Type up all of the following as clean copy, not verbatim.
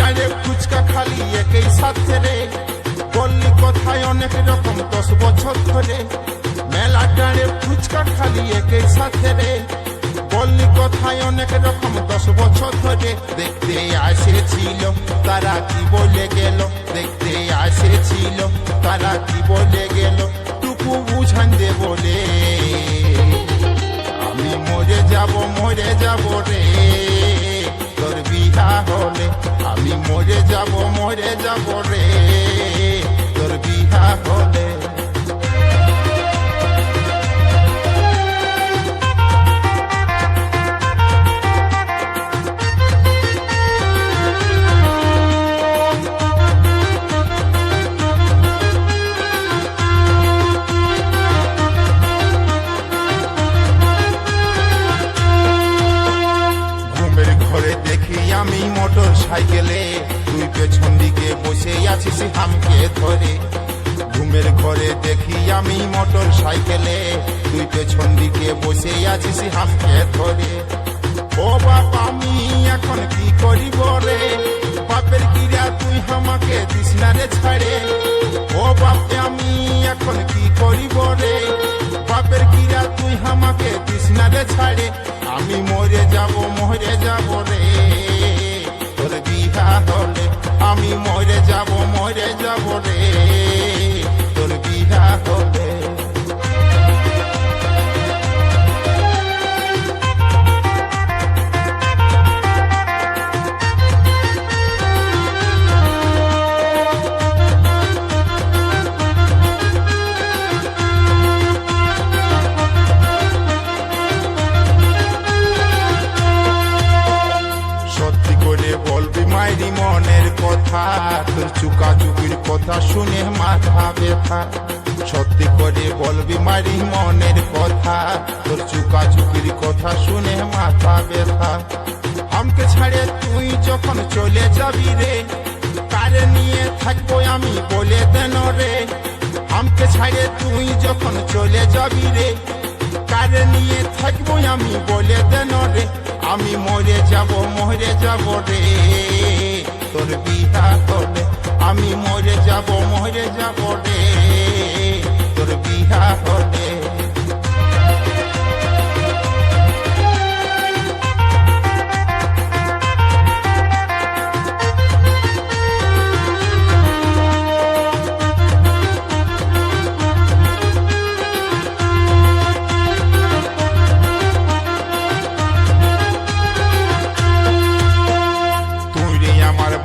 টাড়ে ফুচকা খালি একই সাথে রে, বললি কথায় অনেক রকম 10 বছর ধরে। মেলা টাড়ে ফুচকা খালি একই সাথে রে, বললি কথায় অনেক রকম 10 বছর ধরে। দেখতে আসেছিল তারা কি বলে গেল, দেখতে আসেছিল তারা কি বলে গেল, টুকু বুঝান দে বলে। আমি মরে যাব রে তোর বিহা হলে, আমি মরে যাব রে তোর বিহা হলে। আমি মোটর সাইকেলে, তুই পেছন দিকে বসে আছিস হামকে ধরে। ঘুমের ঘরে দেখি আমি মোটর সাইকেলে, তুই পেছন দিকে বসে আছিস হামকে ধরে। ও বাপ আমি এখন কি করিব রে, বাপের কিরা তুই আমাকে দিস না রে ছাড়ে। ও বাপ আমি এখন কি করিব রে, বাপের কিরা তুই আমাকে দিস না রে ছাড়ে। আমি মরে যাব রে তোর বিহা হলে, আমি মরে যাব রে তোর বিহা হলে। বলবি মাইরি মনের কথা, তোর চুকাচুকির কথা শুনে মাথা ব্যথা। সত্যি করে বলবি মাইরি মনের কথা, তোর চুকাচুকির কথা শুনে মাথা ব্যথা। আমাকে ছাড়ে তুই যখন চলে যাবি রে, কারে নিয়ে থাকবো আমি বলে দেন রে। আমাকে ছাড়ে তুই যখন চলে যাবি রে, কারে নিয়ে থাকবো আমি বলে দেন রে। আমি মরে যাব রে তোর বিহা হলে, আমি মরে যাব রে তোর বিহা হলে।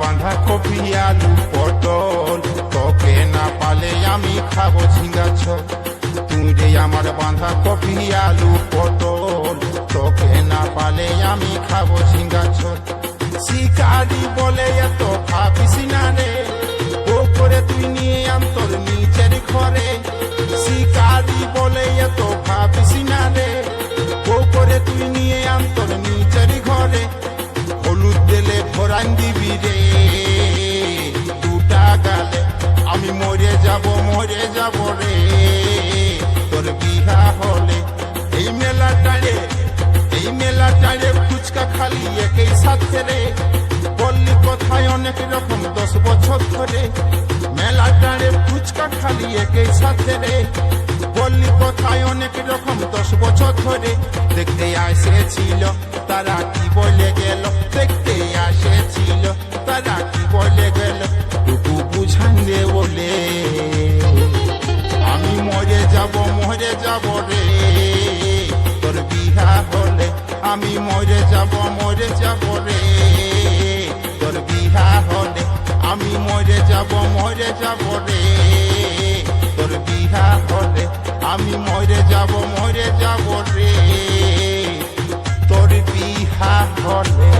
বাঁধা কপি আলু পটল, তোকে না পালে আমি খাবো ঝিঙ্গা ঝোল। তুই রে আমার বাঁধা কপি আলু পটল, তোকে না পালে আমি খাবো ঝিঙ্গা ঝোল। শিকারি বলে এত ভাবিস না রে, ও করে তুই নিয়ে আন তোর নিজের ঘরে। শিকারি বলে এত ভাবিস না রে, ও করে তুই নিয়ে আন তোর নিজের ঘরে। হলুদ দিলে ভরান দিবি রে দুটা গালে, আমি মরে যাব রে তোর বিহা হলে। এই মেলা টাড়ে ফুচকা খালি একই সাথে রে, বললি কথায় অনেক রকম 10 বছর ধরে। মেলা টাড়ে ফুচকা খালি একই সাথে রে, বললি কথায় অনেক রকম 10 বছর ধরে। দেখতে আসেছিল তারা কি বলে গেল, দেখতে আসেছিল তারা কি বলে গেল, টুকু বুঝান দে বলে। আমি মরে যাব রে তোর বিহা হলে, আমি মরে যাব রে তোর বিহা হলে, আমি মরে যাব রে তোর বিহা হলে, আমি মরে যাব রে তোর বিহা হলে।